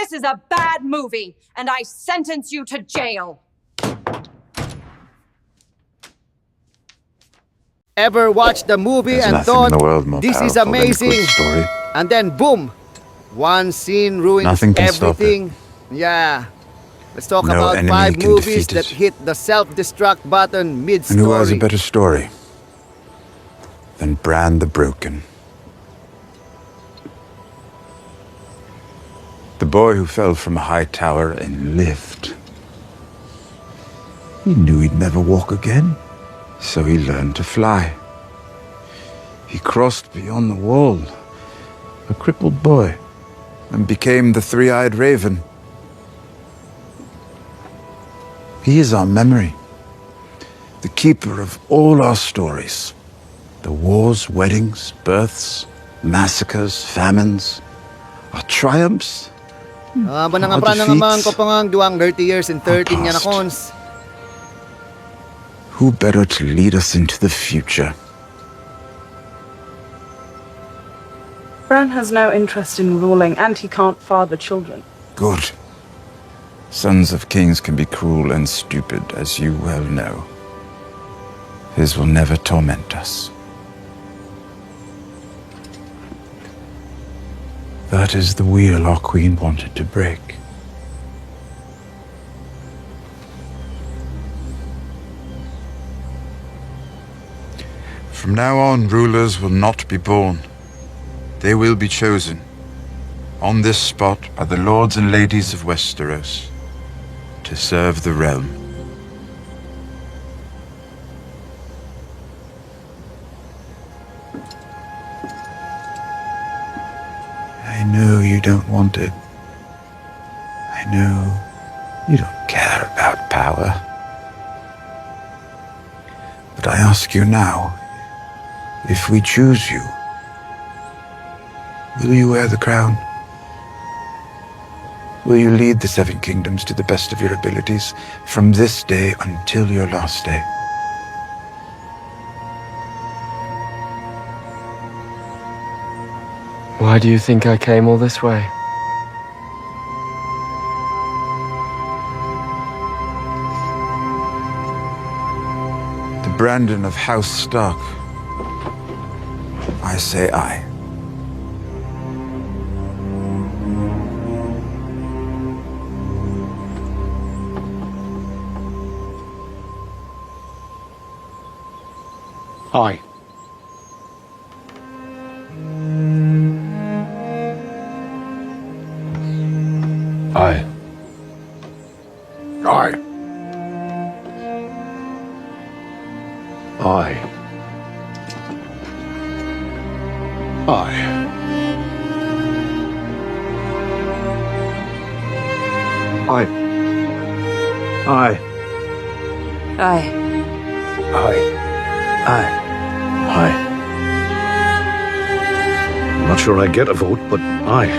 This is a bad movie, and I sentence you to jail. Ever watched the movie There's and nothing thought, in the world more this is powerful than a good amazing, story. and then boom, one scene ruins Nothing can stop everything? Yeah. Let's talk No about enemy 5 can movies defeat that it. hit the self-destruct button mid-story. And who has a better story than Bran the Broken? The boy who fell from a high tower and lived. He knew he'd never walk again, so he learned to fly. He crossed beyond the wall, a crippled boy, and became the three-eyed raven. He is our memory, the keeper of all our stories. The wars, weddings, births, massacres, famines, our triumphs, Manangapra na naman ko pa nga duwang 30 years and 13 yan akons. Who better to lead us into the future? Bran has no interest in ruling, and he can't father children. Good. Sons of kings can be cruel and stupid, as you well know. His will never torment us. That is the wheel our queen wanted to break. From now on, rulers will not be born. They will be chosen. On this spot are the lords and ladies of Westeros to serve the realm. I know you don't want it. I know you don't care about power. But I ask you now, if we choose you, will you wear the crown? Will you lead the 7 kingdoms to the best of your abilities from this day until your last day? Why do you think I came all this way? The Brandon of House Stark. I say aye. Aye. Aye. Aye. Aye. Aye. Aye. Aye. Aye. Aye. Aye. Aye. I'm not sure I get a vote, but aye.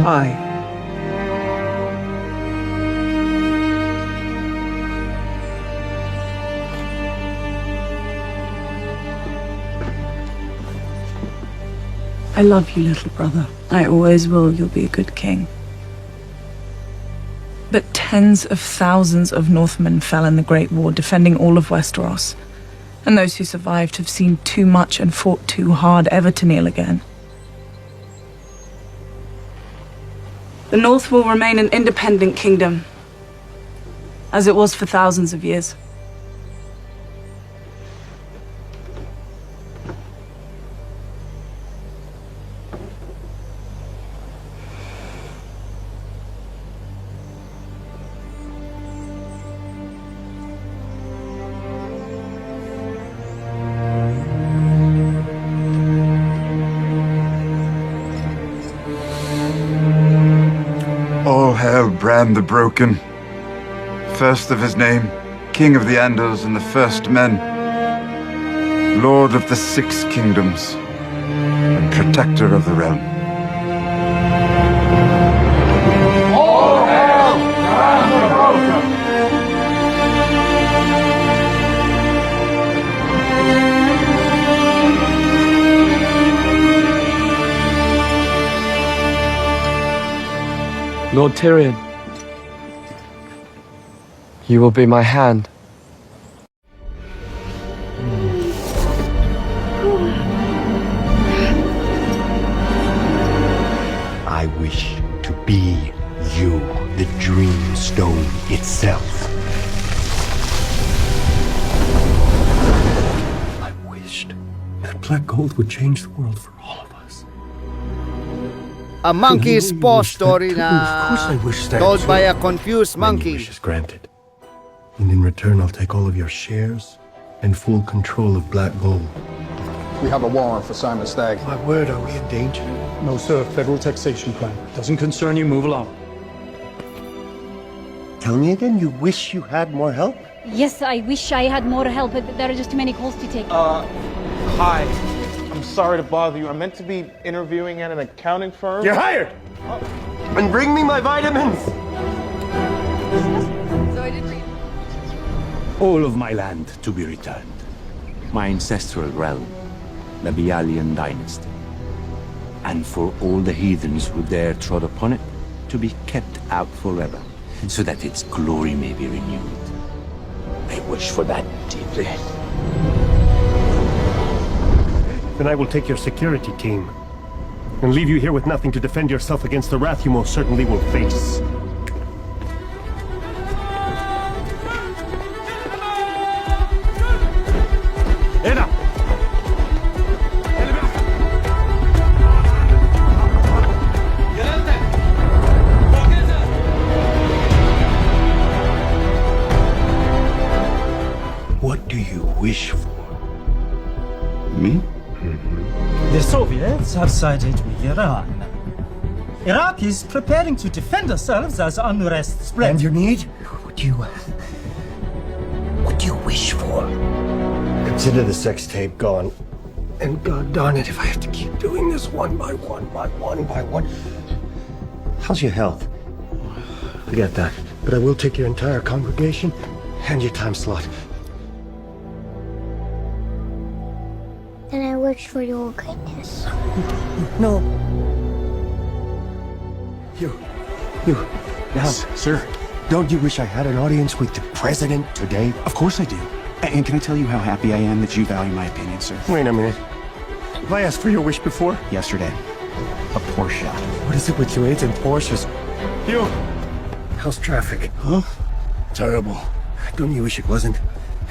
Aye. I love you, little brother. I always will. You'll be a good king. But tens of thousands of Northmen fell in the Great War, defending all of Westeros. And those who survived have seen too much and fought too hard ever to kneel again. The North will remain an independent kingdom, as it was for thousands of years. All hail Bran the Broken, first of his name, King of the Andals and the First Men, Lord of the 6 Kingdoms, and Protector of the Realm. All hail Bran the Broken! Lord Tyrion, you will be my hand. I wish to be you, the Dream Stone itself. I wished that black gold would change the world for all of us. A monkey's paw story Of course I na wish that told too. by a confused Then your monkey. wish is granted. And in return, I'll take all of your shares and full control of black gold. We have a warrant for Simon Stagg. My word, are we in danger? No, sir. Federal taxation plan. Doesn't concern you. Move along. Tell me again, you wish you had more help? Yes, I wish I had more help, but there are just too many calls to take. Hi. I'm sorry to bother you. I'm meant to be interviewing at an accounting firm. You're hired! And bring me my vitamins! So I did read. All of my land to be returned. My ancestral realm, the Bialian dynasty. And for all the heathens who dare trod upon it, to be kept out forever, so that its glory may be renewed. I wish for that deeply. Then I will take your security team and leave you here with nothing to defend yourself against the wrath you most certainly will face. Eda! What do you wish for? Me? The Soviets have sided with Iran. Iraq is preparing to defend ourselves as unrest spreads. And your need? What do you wish for? Consider the sex tape gone. And God darn it, if I have to keep doing this one by one by one by one. How's your health? Forget that. But I will take your entire congregation and your time slot. Then I wish for your goodness. No. You. Now, Sir. don't you wish I had an audience with the president today? Of course I do. And can I tell you how happy I am that you value my opinion, sir? Wait a minute. Have I asked for your wish before? Yesterday, a Porsche. What is it with you aids and Porsches? You! How's traffic? Huh? Terrible. Don't you wish it wasn't?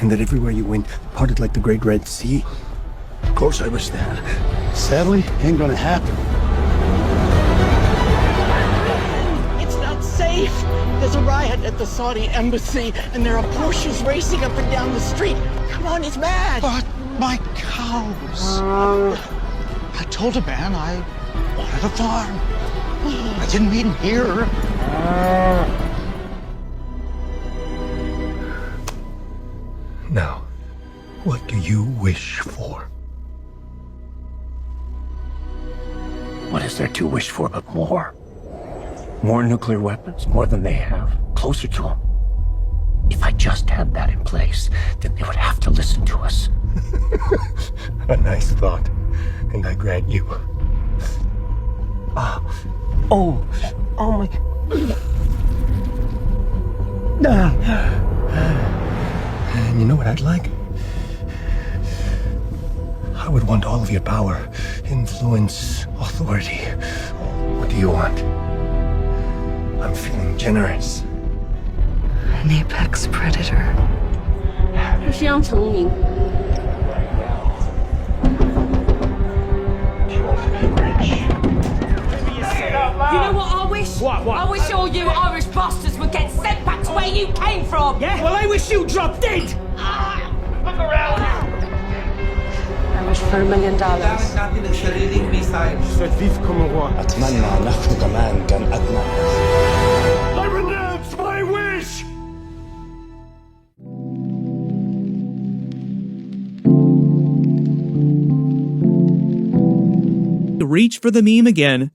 And that everywhere you went, parted like the Great Red Sea? Of course I wish that. Sadly, ain't gonna happen. It's not safe. There's a riot at the Saudi embassy, and there are Porsches racing up and down the street. Come on, it's mad. But my cows. I told a man I wanted a farm. I didn't mean here. Now, what do you wish for? What is there to wish for but more? More nuclear weapons, more than they have, closer to them. If I just had that in place, then they would have to listen to us. A nice thought, and I grant you. Oh my. And you know what I'd like? I would want all of your power, influence, authority. What do you want? I'm feeling generous. An apex predator. 我是杨成明。 You know what I wish? What? I wish all you Irish bastards would get sent back to where you came from. Yeah? Well, I wish you dropped dead. Look around. I wish for $1 million. أتمنى نحن كمان كان أدنى. I renounce my wish! To reach for the meme again.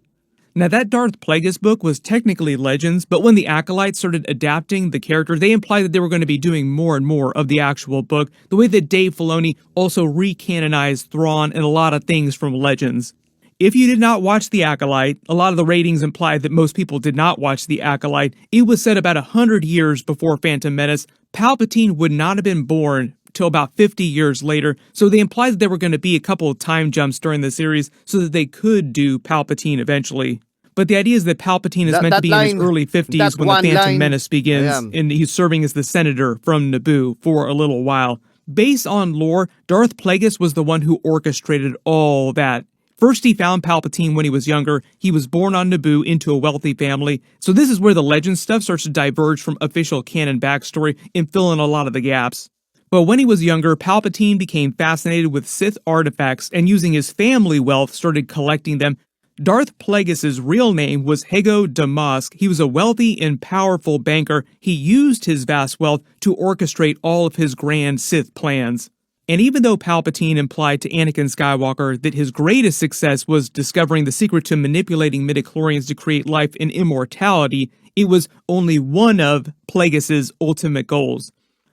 Now that Darth Plagueis book was technically Legends, but when the Acolytes started adapting the character, they implied that they were going to be doing more and more of the actual book, the way that Dave Filoni also recanonized Thrawn and a lot of things from Legends. If you did not watch The Acolyte, a lot of the ratings implied that most people did not watch The Acolyte. It was said about 100 years before Phantom Menace, Palpatine would not have been born till about 50 years later, so they implied that there were going to be a couple of time jumps during the series so that they could do Palpatine eventually. But the idea is that Palpatine is meant to be in his early 50s when the Phantom Menace begins, and he's serving as the senator from Naboo for a little while. Based on lore, Darth Plagueis was the one who orchestrated all that. First, he found Palpatine when he was younger. He was born on Naboo into a wealthy family. So this is where the legend stuff starts to diverge from official canon backstory and fill in a lot of the gaps. But when he was younger, Palpatine became fascinated with Sith artifacts and using his family wealth started collecting them. Darth Plagueis' real name was Hego Damask. He was a wealthy and powerful banker. He used his vast wealth to orchestrate all of his grand Sith plans. And even though Palpatine implied to Anakin Skywalker that his greatest success was discovering the secret to manipulating midichlorians to create life and immortality, it was only one of Plagueis' ultimate goals.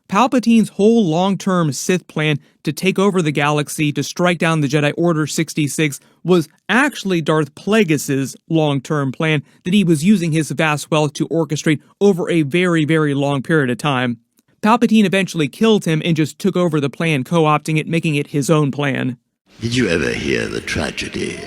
Palpatine's whole long-term Sith plan to take over the galaxy to strike down the Jedi Order 66 was actually Darth Plagueis' long-term plan that he was using his vast wealth to orchestrate over a very, very long period of time. Palpatine eventually killed him and just took over the plan, co-opting it, making it his own plan. Did you ever hear the tragedy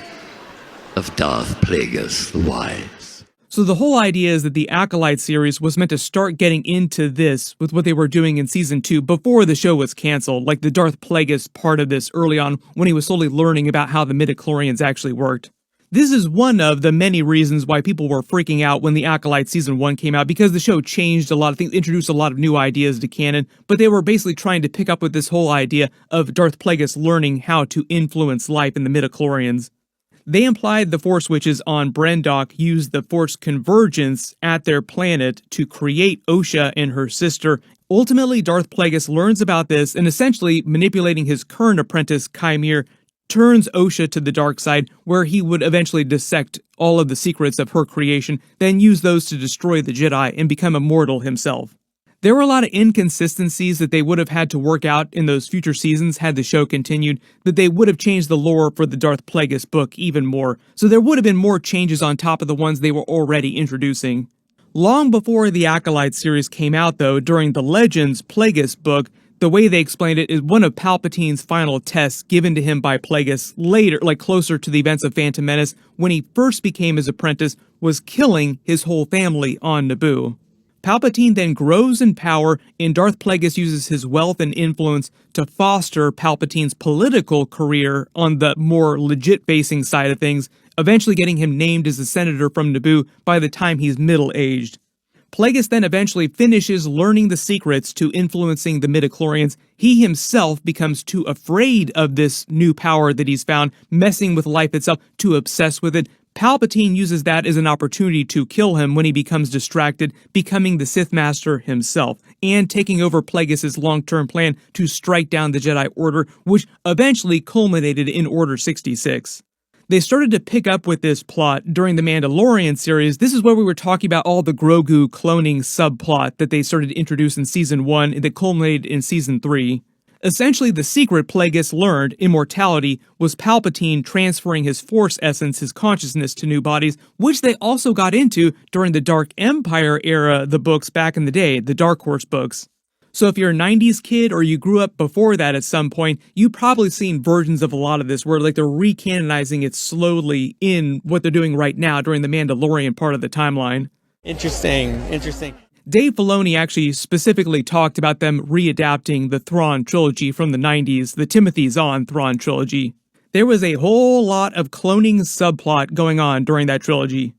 of Darth Plagueis the Wise? So the whole idea is that the Acolyte series was meant to start getting into this with what they were doing in Season 2 before the show was canceled, like the Darth Plagueis part of this early on when he was slowly learning about how the midichlorians actually worked. This is one of the many reasons why people were freaking out when The Acolyte Season 1 came out, because the show changed a lot of things, introduced a lot of new ideas to canon, but they were basically trying to pick up with this whole idea of Darth Plagueis learning how to influence life in the midichlorians. They implied the Force Witches on Brendok used the Force convergence at their planet to create Osha and her sister. Ultimately, Darth Plagueis learns about this and essentially manipulating his current apprentice, Chimere, turns Osha to the dark side, where he would eventually dissect all of the secrets of her creation, then use those to destroy the Jedi and become immortal himself. There were a lot of inconsistencies that they would have had to work out in those future seasons had the show continued, that they would have changed the lore for the Darth Plagueis book even more, so there would have been more changes on top of the ones they were already introducing. Long before the Acolyte series came out, though, during the Legends Plagueis book, the way they explained it is one of Palpatine's final tests given to him by Plagueis later, like closer to the events of Phantom Menace, when he first became his apprentice, was killing his whole family on Naboo. Palpatine then grows in power, and Darth Plagueis uses his wealth and influence to foster Palpatine's political career on the more legit-facing side of things, eventually getting him named as a senator from Naboo by the time he's middle-aged. Plagueis then eventually finishes learning the secrets to influencing the midichlorians. He himself becomes too afraid of this new power that he's found, messing with life itself, to obsess with it. Palpatine uses that as an opportunity to kill him when he becomes distracted, becoming the Sith Master himself, and taking over Plagueis' long-term plan to strike down the Jedi Order, which eventually culminated in Order 66. They started to pick up with this plot during the Mandalorian series. This is where we were talking about all the Grogu cloning subplot that they started to introduce in Season 1 that culminated in Season 3. Essentially, the secret Plagueis learned, immortality, was Palpatine transferring his Force essence, his consciousness, to new bodies, which they also got into during the Dark Empire era, the books back in the day, the Dark Horse books. So if you're a 90s kid or you grew up before that at some point, you've probably seen versions of a lot of this where like they're recanonizing it slowly in what they're doing right now during the Mandalorian part of the timeline. Interesting. Dave Filoni actually specifically talked about them readapting the Thrawn trilogy from the 90s, the Timothy Zahn Thrawn trilogy. There was a whole lot of cloning subplot going on during that trilogy.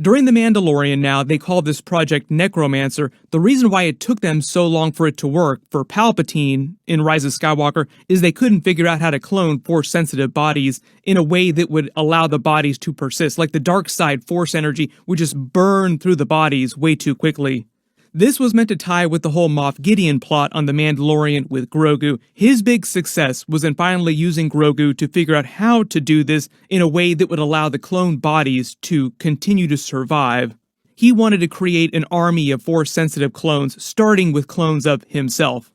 During The Mandalorian now, they call this project Necromancer. The reason why it took them so long for it to work for Palpatine in Rise of Skywalker is they couldn't figure out how to clone Force-sensitive bodies in a way that would allow the bodies to persist, like the dark side Force energy would just burn through the bodies way too quickly. This was meant to tie with the whole Moff Gideon plot on The Mandalorian with Grogu. His big success was in finally using Grogu to figure out how to do this in a way that would allow the cloned bodies to continue to survive. He wanted to create an army of Force-sensitive clones, starting with clones of himself.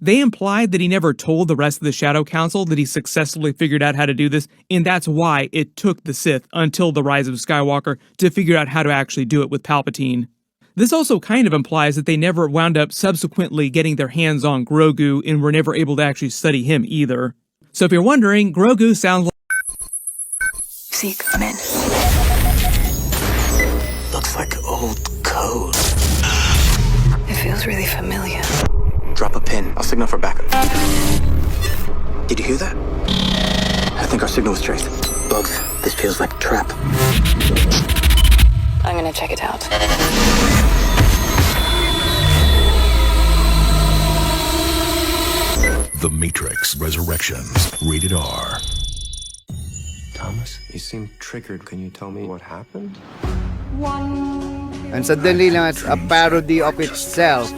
They implied that he never told the rest of the Shadow Council that he successfully figured out how to do this, and that's why it took the Sith until the Rise of Skywalker to figure out how to actually do it with Palpatine. This also kind of implies that they never wound up subsequently getting their hands on Grogu and were never able to actually study him either. So if you're wondering, Grogu sounds like... See, come in. Looks like old code. It feels really familiar. Drop a pin. I'll signal for backup. Did you hear that? I think our signal was traced. Bugs, this feels like a trap. I'm gonna check it out. The Matrix Resurrections, rated R. Thomas, you seem triggered. Can you tell me what happened? And suddenly lang, it's a parody of itself.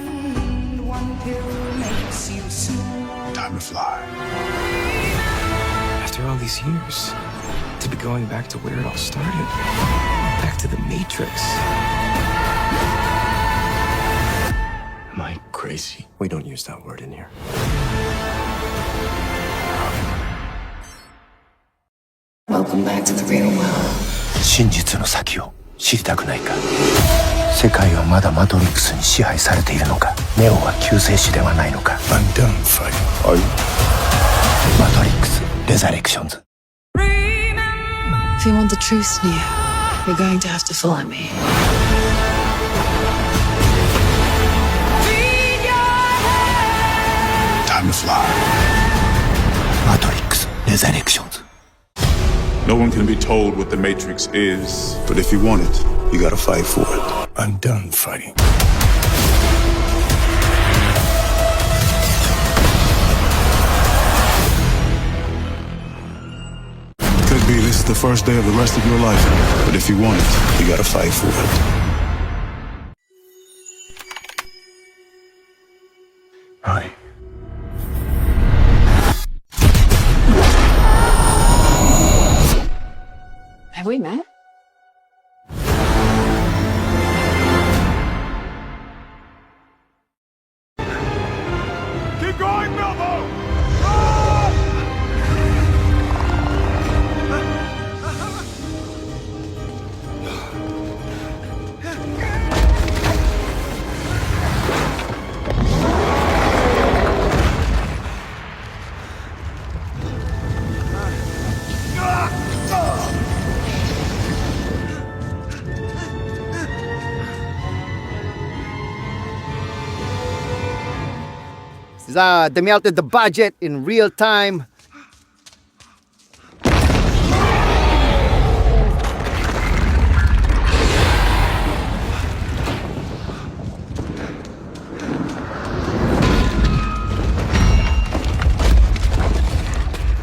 Time to fly. After all these years, to be going back to where it all started. Back to the Matrix. Am I crazy? We don't use that word in here. Welcome back to the real world. 真実の先を知りたくないか。世界はまだマトリックスに支配されているのか。ネオは救世主ではないのか。I'm done fighting. Are you? マトリックスレザレクションズ。 If you want the truth, Neo, you're going to have to follow me. Time to fly. マトリックスレザレクションズ。 No one can be told what the Matrix is. But if you want it, you gotta fight for it. I'm done fighting. Could be this is the first day of the rest of your life. But if you want it, you gotta fight for it. Hi. Have we met? Keep going, Bilbo! They melted the budget in real time.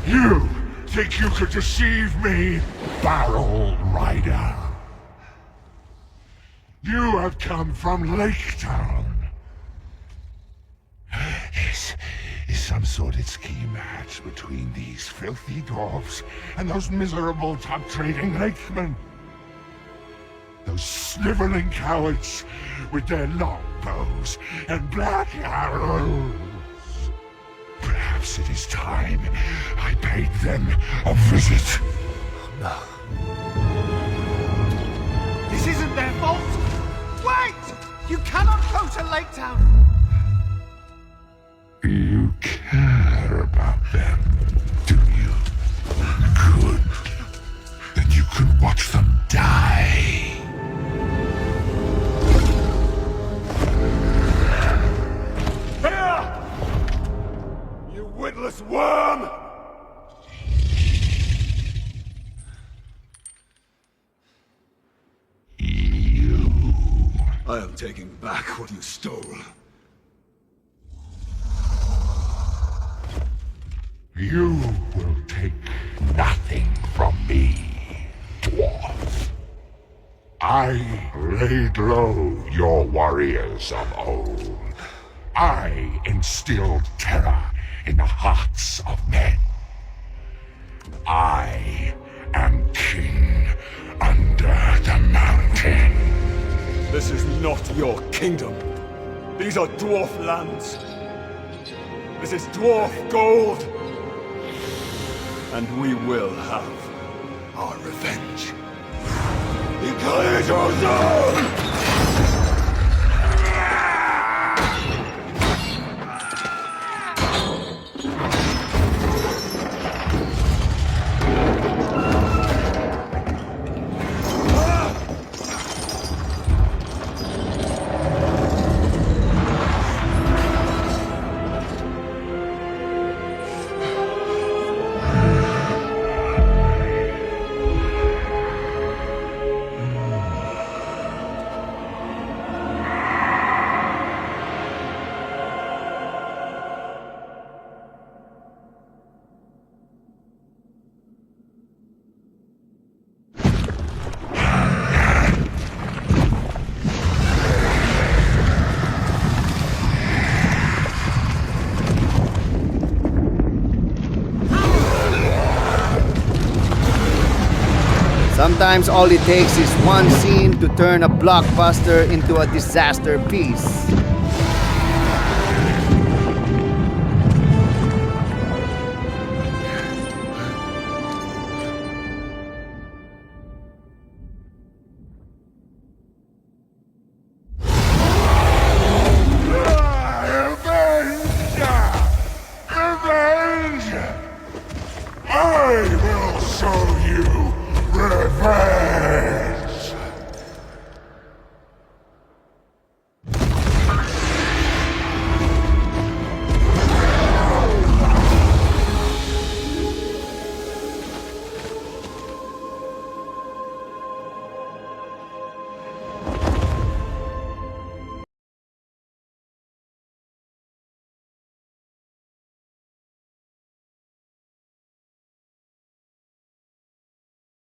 You think you could deceive me, Barrel Rider? You have come from Lake Town. Is some sordid scheme hatched between these filthy dwarfs and those miserable tug-trading lakemen? Those sniveling cowards with their long bows and black arrows. Perhaps it is time I paid them a visit. No. This isn't their fault! Wait! You cannot go to Lake Town! You care about them, do you? Good. Then you can watch them die. Here! You witless worm! I am taking back what you stole. You will take nothing from me, dwarf. I laid low your warriors of old. I instilled terror in the hearts of men. I am king under the mountain. This is not your kingdom. These are dwarf lands. This is dwarf gold. And we will have our revenge. Sometimes all it takes is one scene to turn a blockbuster into a disaster piece.